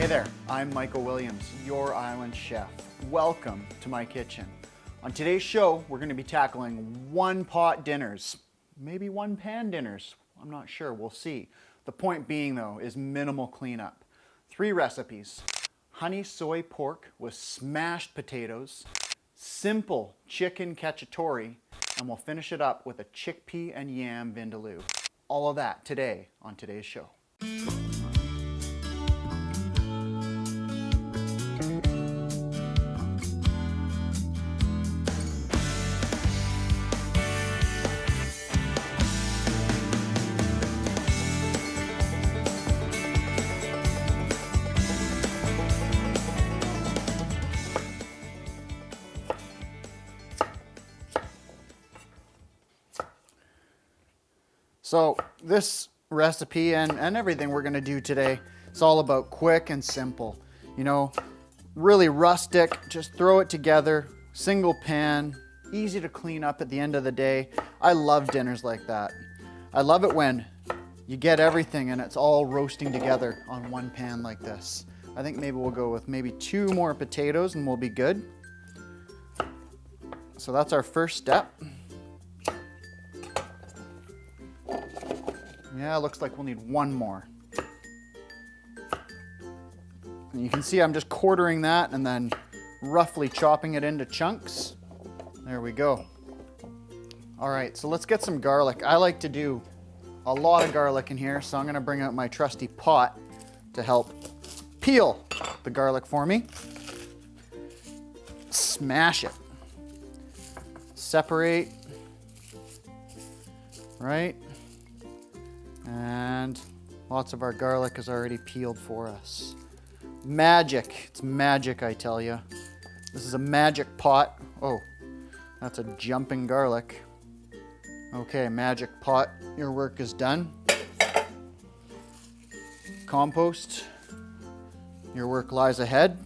Hey there, I'm Michael Williams, your island chef. Welcome to my kitchen. On today's show, we're going to be tackling one-pot dinners, maybe one-pan dinners. I'm not sure, we'll see. The point being, though, is minimal cleanup. 3 recipes: honey soy pork with smashed potatoes, simple chicken cacciatore, and we'll finish it up with a chickpea and yam vindaloo. All of that today on today's show. So this recipe and everything we're gonna do today, it's all about quick and simple. You know, really rustic, just throw it together, single pan, easy to clean up at the end of the day. I love dinners like that. I love it when you get everything and it's all roasting together on one pan like this. I think maybe we'll go with maybe 2 more potatoes and we'll be good. So that's our first step. Yeah, looks like we'll need 1 more. And you can see I'm just quartering that and then roughly chopping it into chunks. There we go. All right, so let's get some garlic. I like to do a lot of garlic in here, so I'm gonna bring out my trusty pot to help peel the garlic for me. Smash it. Separate. Right? And lots of our garlic is already peeled for us. Magic. It's magic, I tell you. This is a magic pot. Oh, that's a jumping garlic. Okay, magic pot, your work is done. Compost, your work lies ahead,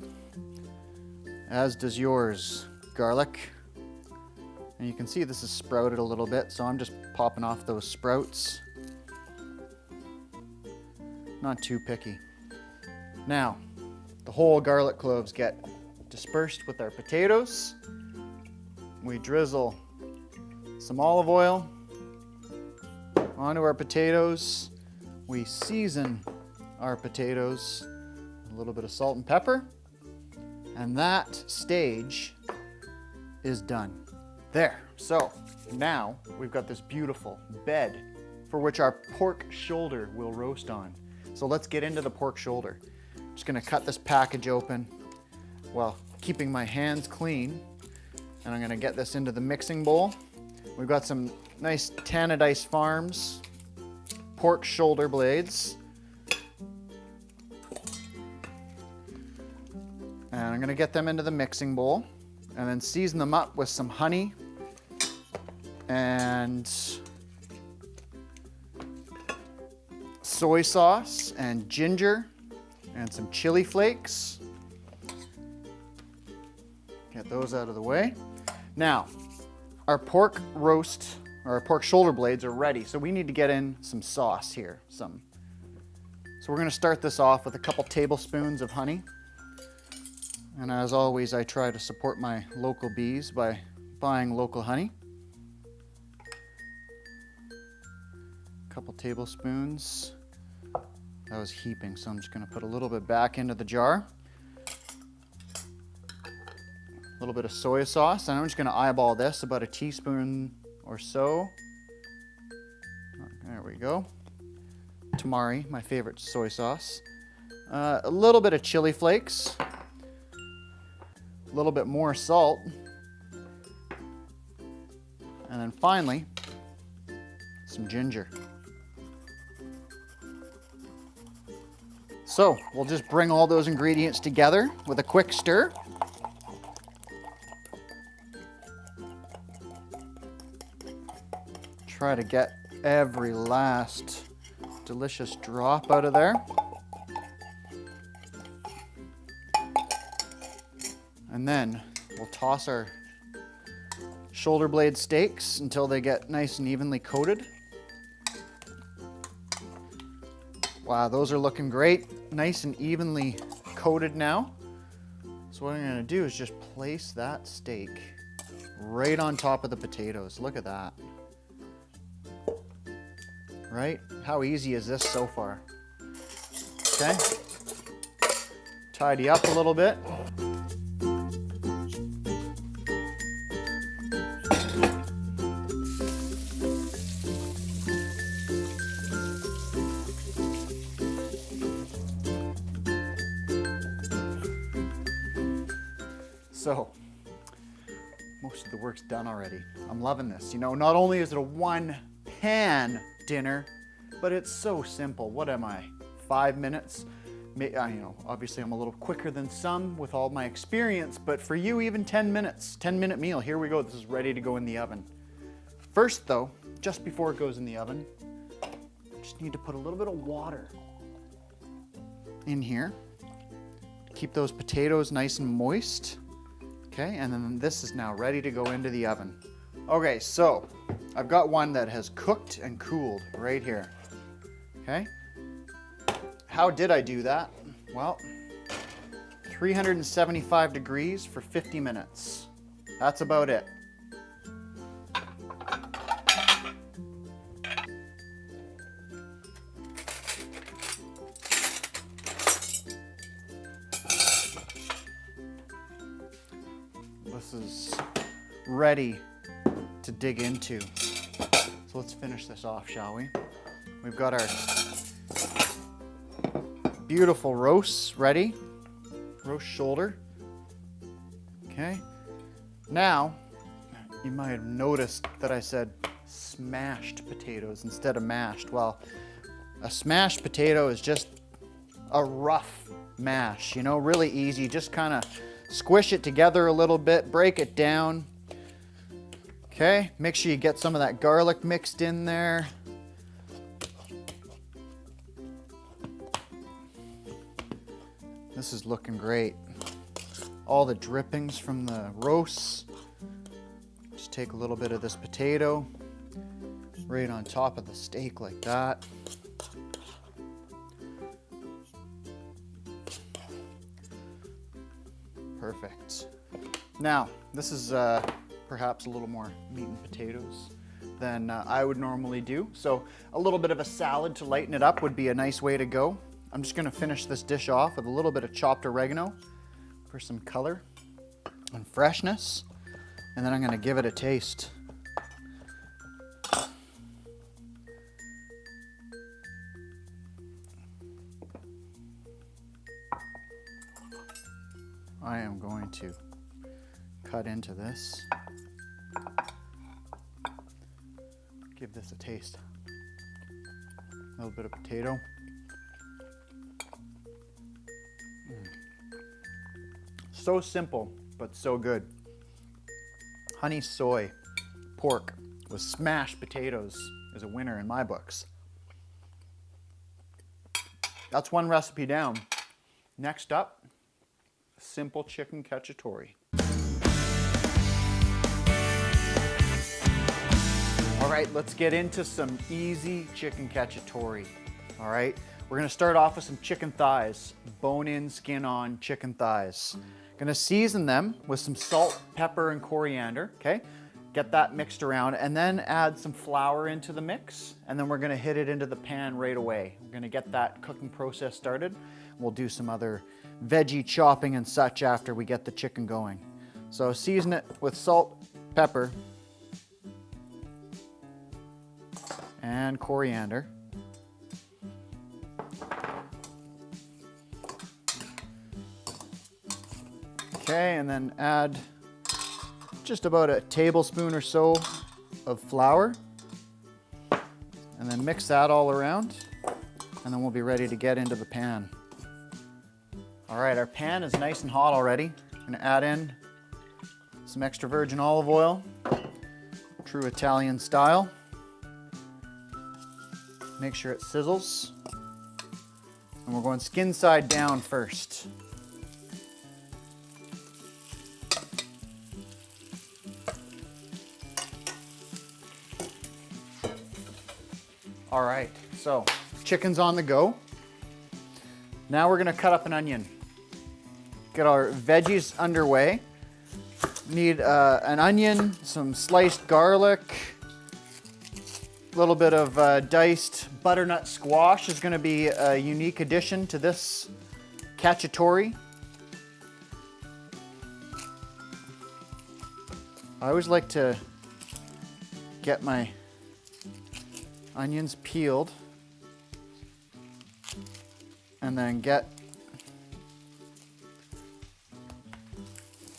as does yours, garlic. And you can see this is sprouted a little bit, so I'm just popping off those sprouts. Not too picky. Now, the whole garlic cloves get dispersed with our potatoes. We drizzle some olive oil onto our potatoes. We season our potatoes with a little bit of salt and pepper. And that stage is done. There. So now we've got this beautiful bed for which our pork shoulder will roast on. So let's get into the pork shoulder. I'm just gonna cut this package open while keeping my hands clean. And I'm gonna get this into the mixing bowl. We've got some nice Tannadice Farms pork shoulder blades. And I'm gonna get them into the mixing bowl and then season them up with some honey and soy sauce and ginger and some chili flakes. Get those out of the way. Now, our pork roast, or our pork shoulder blades are ready, so we need to get in some sauce here. So we're gonna start this off with a couple tablespoons of honey. And as always, I try to support my local bees by buying local honey. A couple tablespoons. That was heaping, so I'm just gonna put a little bit back into the jar. A little bit of soy sauce, and I'm just gonna eyeball this, about a teaspoon or so. There we go. Tamari, my favorite soy sauce. A little bit of chili flakes. A little bit more salt. And then finally, some ginger. So we'll just bring all those ingredients together with a quick stir. Try to get every last delicious drop out of there. And then we'll toss our shoulder blade steaks until they get nice and evenly coated. Wow, those are looking great. Nice and evenly coated now. So what I'm gonna do is just place that steak right on top of the potatoes. Look at that. Right? How easy is this so far? Okay. Tidy up a little bit. So, most of the work's done already. I'm loving this. You know, not only is it a one pan dinner, but it's so simple. What am I, 5 minutes? You know, obviously I'm a little quicker than some with all my experience, but for you, even 10 minutes, 10-minute meal. Here we go. This is ready to go in the oven. First though, just before it goes in the oven, I just need to put a little bit of water in here. Keep those potatoes nice and moist. Okay, and then this is now ready to go into the oven. Okay, so I've got one that has cooked and cooled right here. Okay, how did I do that? Well, 375 degrees for 50 minutes. That's about it. This is ready to dig into. So let's finish this off, shall we? We've got our beautiful roasts ready. Roast shoulder. Okay. Now, you might have noticed that I said smashed potatoes instead of mashed. Well, a smashed potato is just a rough mash, you know, really easy. Just kind of squish it together a little bit, break it down. Okay, make sure you get some of that garlic mixed in there. This is looking great. All the drippings from the roasts. Just take a little bit of this potato right on top of the steak like that. Perfect. Now, this is perhaps a little more meat and potatoes than I would normally do. So a little bit of a salad to lighten it up would be a nice way to go. I'm just gonna finish this dish off with a little bit of chopped oregano for some color and freshness. And then I'm gonna give it a taste. I am going to cut into this. Give this a taste. A little bit of potato. So simple, but so good. Honey soy pork with smashed potatoes is a winner in my books. That's one recipe down. Next up, simple chicken cacciatore. All right, let's get into some easy chicken cacciatore. All right, we're gonna start off with some chicken thighs, bone-in, skin-on chicken thighs. Gonna season them with some salt, pepper, and coriander, okay? Get that mixed around, and then add some flour into the mix, and then we're gonna hit it into the pan right away. We're gonna get that cooking process started. We'll do some other veggie chopping and such after we get the chicken going. So season it with salt, pepper, and coriander. Okay, and then add just about a tablespoon or so of flour. And then mix that all around. And then we'll be ready to get into the pan. All right, our pan is nice and hot already. I'm gonna add in some extra virgin olive oil, true Italian style. Make sure it sizzles. And we're going skin side down first. All right, so chicken's on the go. Now we're gonna cut up an onion. get our veggies underway. Need an onion, some sliced garlic, a little bit of diced butternut squash is going to be a unique addition to this cacciatore. I always like to get my onions peeled and then get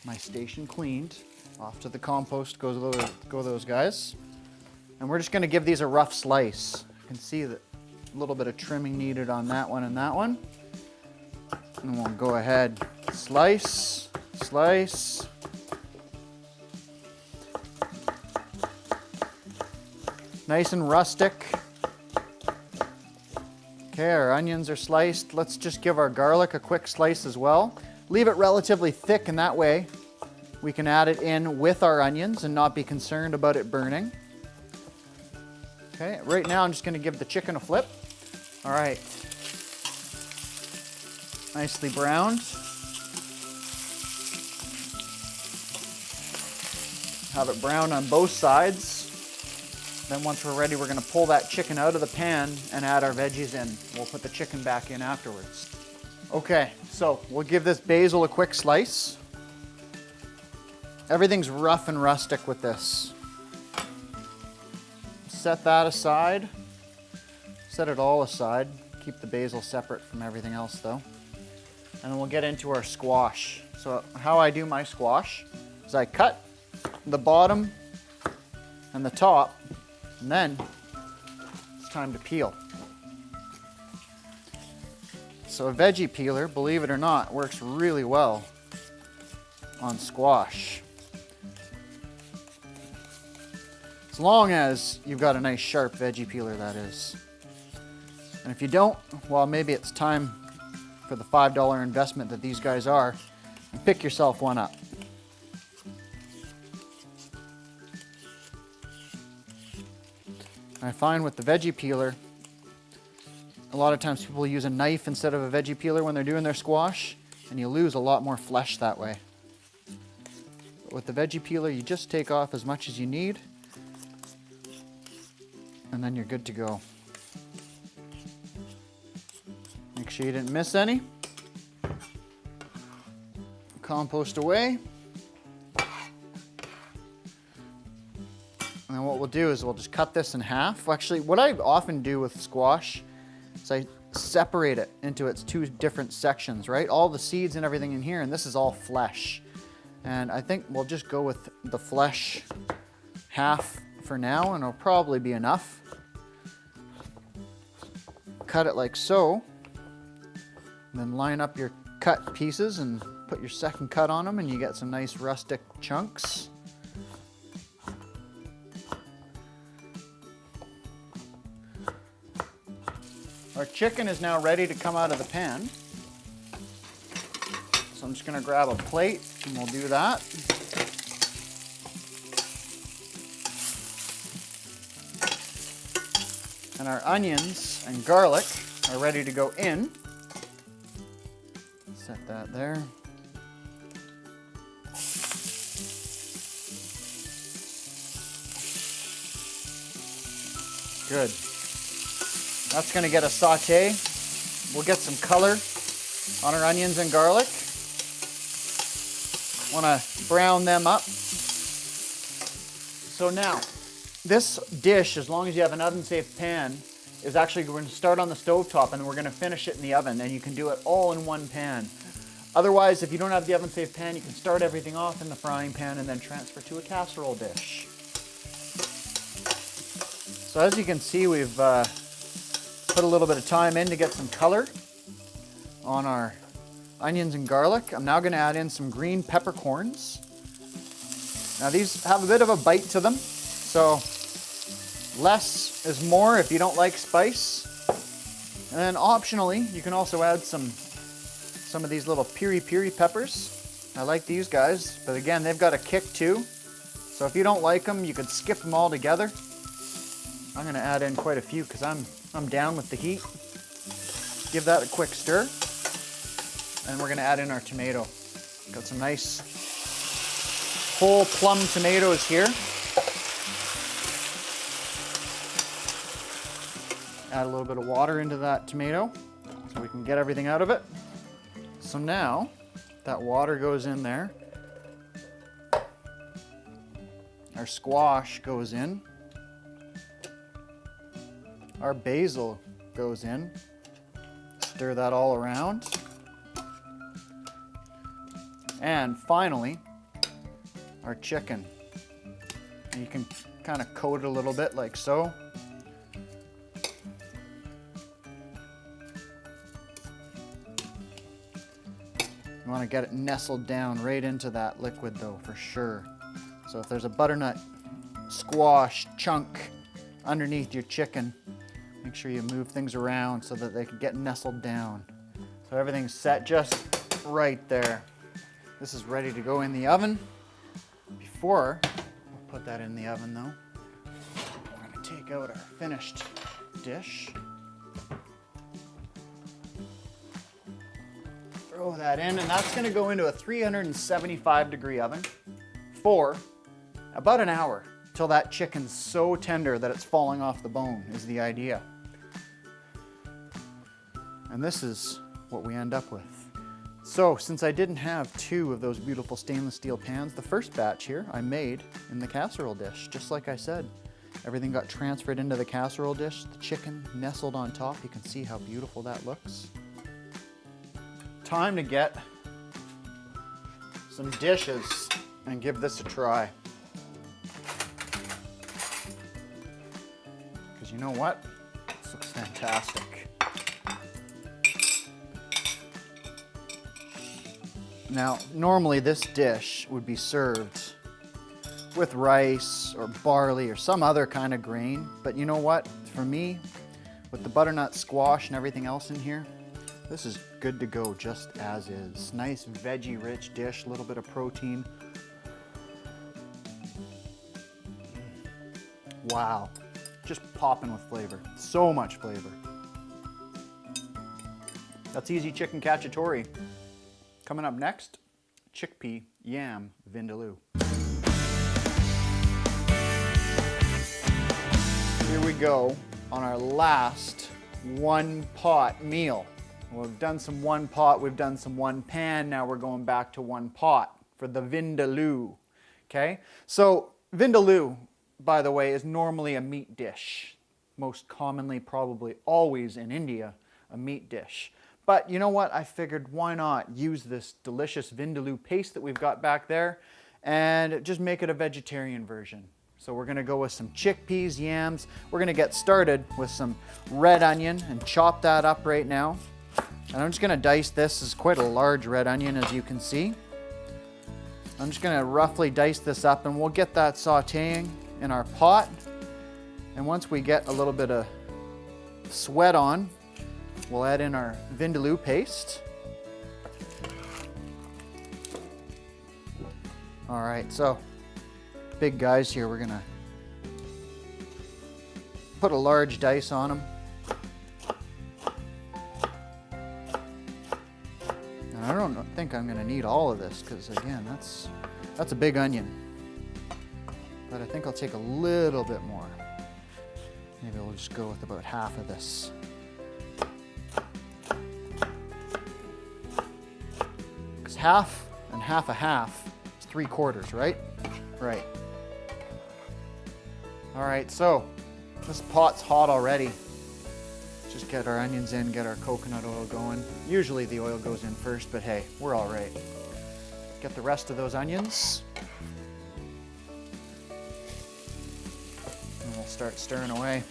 my station cleaned. Off to the compost go those guys. And we're just going to give these a rough slice. You can see that a little bit of trimming needed on that one and that one. And we'll go ahead, slice, slice. Nice and rustic. Okay, our onions are sliced. Let's just give our garlic a quick slice as well. Leave it relatively thick, and that way we can add it in with our onions and not be concerned about it burning. Okay, right now I'm just going to give the chicken a flip. All right. Nicely browned. Have it brown on both sides. Then once we're ready, we're going to pull that chicken out of the pan and add our veggies in. We'll put the chicken back in afterwards. Okay, so we'll give this basil a quick slice. Everything's rough and rustic with this. Set that aside. Set it all aside. Keep the basil separate from everything else though. And then we'll get into our squash. So how I do my squash is I cut the bottom and the top, and then it's time to peel. So a veggie peeler, believe it or not, works really well on squash. As long as you've got a nice sharp veggie peeler, that is. And if you don't, well, maybe it's time for the $5 investment that these guys are, and pick yourself one up. I find with the veggie peeler, a lot of times people use a knife instead of a veggie peeler when they're doing their squash, and you lose a lot more flesh that way. But with the veggie peeler, you just take off as much as you need, and then you're good to go. Make sure you didn't miss any. Compost away. And then what we'll do is we'll just cut this in half. Actually, what I often do with squash is I separate it into its two different sections, right? All the seeds and everything in here, and this is all flesh. And I think we'll just go with the flesh half for now, and it'll probably be enough. Cut it like so. And then line up your cut pieces and put your second cut on them, and you get some nice rustic chunks. Our chicken is now ready to come out of the pan. So I'm just going to grab a plate and we'll do that. And our onions and garlic are ready to go in. Set that there. Good. That's going to get a saute. We'll get some color on our onions and garlic. Want to brown them up. So now, this dish, as long as you have an oven-safe pan, is actually going to start on the stovetop and we're going to finish it in the oven, and you can do it all in one pan. Otherwise, if you don't have the oven-safe pan, you can start everything off in the frying pan and then transfer to a casserole dish. So as you can see, we've put a little bit of time in to get some color on our onions and garlic. I'm now going to add in some green peppercorns. Now these have a bit of a bite to them, so less is more if you don't like spice. And then optionally, you can also add some of these little piri peppers. I like these guys, but again, they've got a kick too. So if you don't like them, you could skip them all together. I'm going to add in quite a few because I'm down with the heat. Give that a quick stir. And we're going to add in our tomato. Got some nice whole plum tomatoes here. Add a little bit of water into that tomato so we can get everything out of it. So now that water goes in there. Our squash goes in. Our basil goes in. Stir that all around. And finally, our chicken. And you can kind of coat it a little bit like so. You want to get it nestled down right into that liquid though, for sure. So if there's a butternut squash chunk underneath your chicken, make sure you move things around so that they can get nestled down. So everything's set just right there. This is ready to go in the oven. Before we'll put that in the oven though, we're going to take out our finished dish. Throw that in, and that's going to go into a 375-degree oven for about an hour till that chicken's so tender that it's falling off the bone is the idea. And this is what we end up with. So since I didn't have two of those beautiful stainless steel pans, the first batch here I made in the casserole dish, just like I said. Everything got transferred into the casserole dish, the chicken nestled on top. You can see how beautiful that looks. Time to get some dishes and give this a try. Because you know what? This looks fantastic. Now, normally this dish would be served with rice or barley or some other kind of grain, but you know what? For me, with the butternut squash and everything else in here, this is good to go just as is. Nice veggie-rich dish, a little bit of protein. Wow, just popping with flavor. So much flavor. That's easy chicken cacciatore. Coming up next, chickpea yam vindaloo. Here we go on our last one pot meal. We've done some one pot, we've done some one pan, now we're going back to one pot for the vindaloo, okay? So vindaloo, by the way, is normally a meat dish. Most commonly, probably always in India, a meat dish. But you know what? I figured why not use this delicious vindaloo paste that we've got back there and just make it a vegetarian version. So we're gonna go with some chickpeas, yams. We're gonna get started with some red onion and chop that up right now. And I'm just gonna dice this. This is quite a large red onion, as you can see. I'm just gonna roughly dice this up and we'll get that sauteing in our pot. And once we get a little bit of sweat on, we'll add in our vindaloo paste. All right, so big guys here, we're gonna put a large dice on them. And I don't think I'm gonna need all of this because again, that's a big onion. But I think I'll take a little bit more. Maybe we'll just go with about half of this. Because half and half a half is 3/4, right? Right. All right, so this pot's hot already. Just get our onions in, get our coconut oil going. Usually the oil goes in first, but hey, we're all right. Get the rest of those onions. And we'll start stirring away.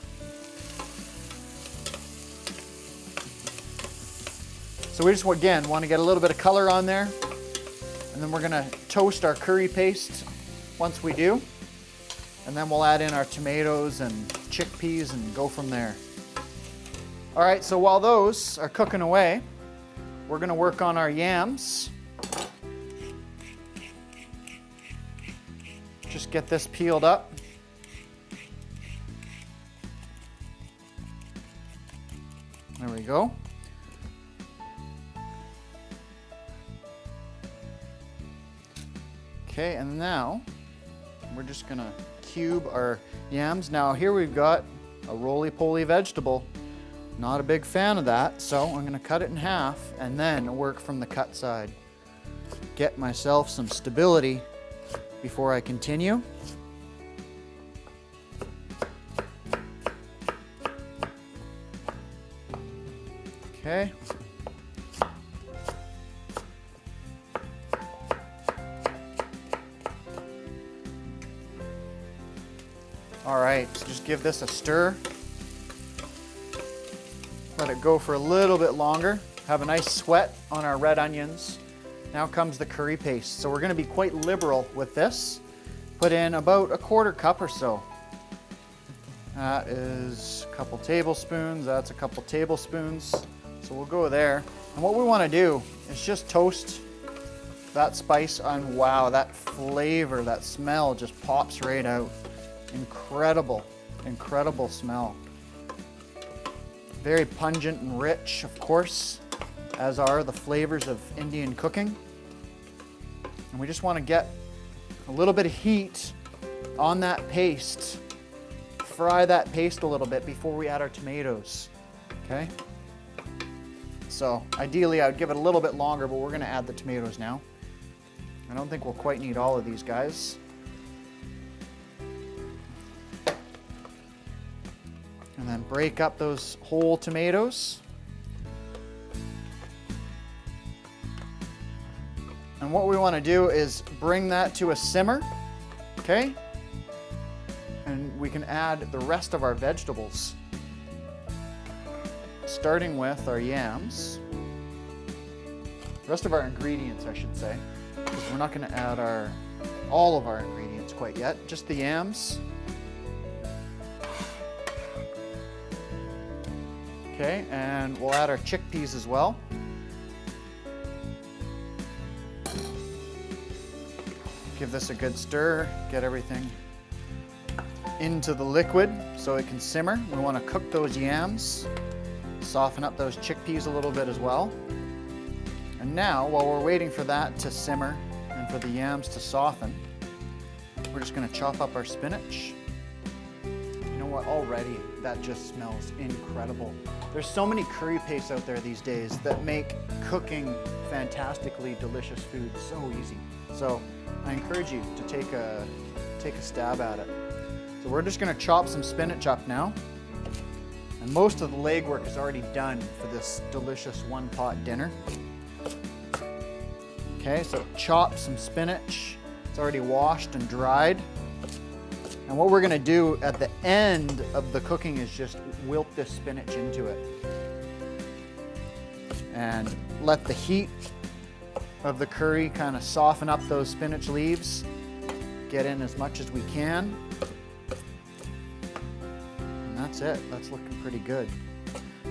So we just, again, want to get a little bit of color on there. And then we're gonna toast our curry paste once we do. And then we'll add in our tomatoes and chickpeas and go from there. All right, so while those are cooking away, we're gonna work on our yams. Just get this peeled up. There we go. Okay, and now we're just gonna cube our yams. Now here we've got a roly-poly vegetable. Not a big fan of that, so I'm gonna cut it in half and then work from the cut side. Get myself some stability before I continue. Okay. All right, so just give this a stir. Let it go for a little bit longer. Have a nice sweat on our red onions. Now comes the curry paste. So we're gonna be quite liberal with this. Put in about a 1/4 cup or so. That is a couple tablespoons, that's a couple tablespoons. So we'll go there. And what we wanna do is just toast that spice on. Wow, that flavor, that smell just pops right out. Incredible, incredible smell. Very pungent and rich, of course, as are the flavors of Indian cooking. And we just want to get a little bit of heat on that paste. Fry that paste a little bit before we add our tomatoes, okay? So ideally I would give it a little bit longer, but we're going to add the tomatoes now. I don't think we'll quite need all of these guys. And then break up those whole tomatoes. And what we want to do is bring that to a simmer, okay? And we can add the rest of our vegetables. Starting with our yams. The rest of our ingredients, I should say. Because we're not going to add all of our ingredients quite yet, just the yams. Okay, and we'll add our chickpeas as well. Give this a good stir, get everything into the liquid so it can simmer. We want to cook those yams, soften up those chickpeas a little bit as well. And now, while we're waiting for that to simmer and for the yams to soften, we're just going to chop up our spinach. You know what, already that just smells incredible. There's so many curry pastes out there these days that make cooking fantastically delicious food so easy. So I encourage you to take a stab at it. So we're just gonna chop some spinach up now. And most of the legwork is already done for this delicious one-pot dinner. Okay, so chop some spinach. It's already washed and dried. And what we're gonna do at the end of the cooking is just wilt this spinach into it. And let the heat of the curry kind of soften up those spinach leaves. Get in as much as we can. And that's it, that's looking pretty good.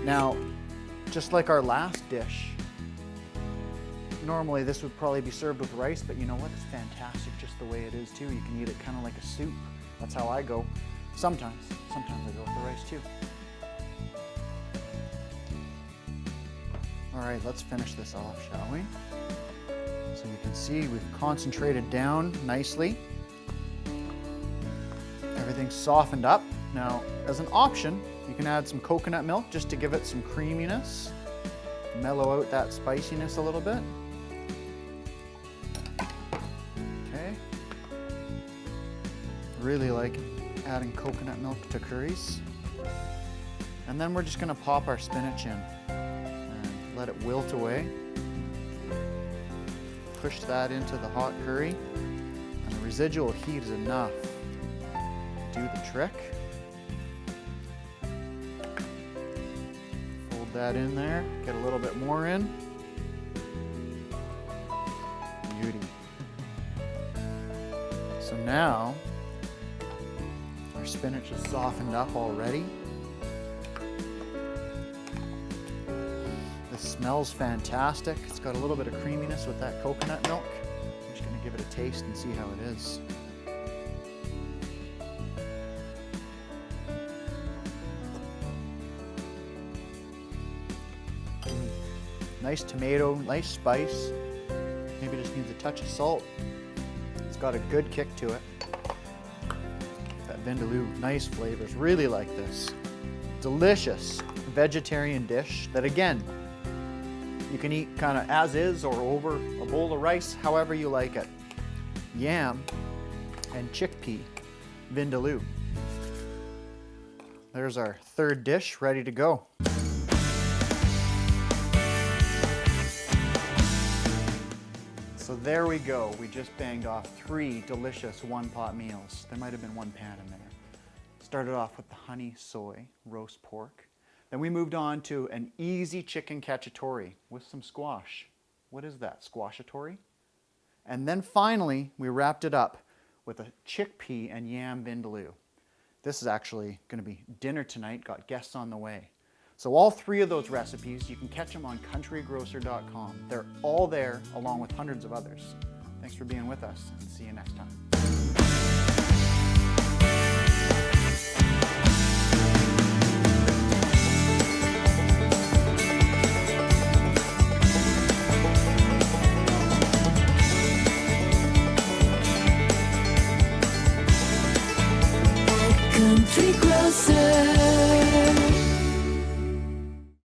Now, just like our last dish, normally this would probably be served with rice, but you know what, it's fantastic just the way it is too. You can eat it kind of like a soup. That's how I go. Sometimes I go with the rice too. All right, let's finish this off, shall we? So you can see we've concentrated down nicely. Everything's softened up. Now, as an option, you can add some coconut milk just to give it some creaminess, mellow out that spiciness a little bit. Okay. Really like adding coconut milk to curries. And then we're just gonna pop our spinach in and let it wilt away. Push that into the hot curry, and the residual heat is enough to do the trick. Fold that in there, get a little bit more in. Beauty. So now, our spinach is softened up already. This smells fantastic. It's got a little bit of creaminess with that coconut milk. I'm just going to give it a taste and see how it is. Nice tomato, nice spice. Maybe just needs a touch of salt. It's got a good kick to it. That Vindaloo, nice flavors, really like this. Delicious vegetarian dish that, again, you can eat kind of as is or over a bowl of rice, however you like it. Yam and chickpea Vindaloo. There's our third dish ready to go. So there we go. We just banged off 3 delicious one-pot meals. There might have been 1 pan in there. Started off with the honey soy roast pork. Then we moved on to an easy chicken cacciatore with some squash. What is that? Squashatori? And then finally, we wrapped it up with a chickpea and yam vindaloo. This is actually going to be dinner tonight. Got guests on the way. So all 3 of those recipes, you can catch them on countrygrocer.com. They're all there, along with hundreds of others. Thanks for being with us, and see you next time. Country Grocer.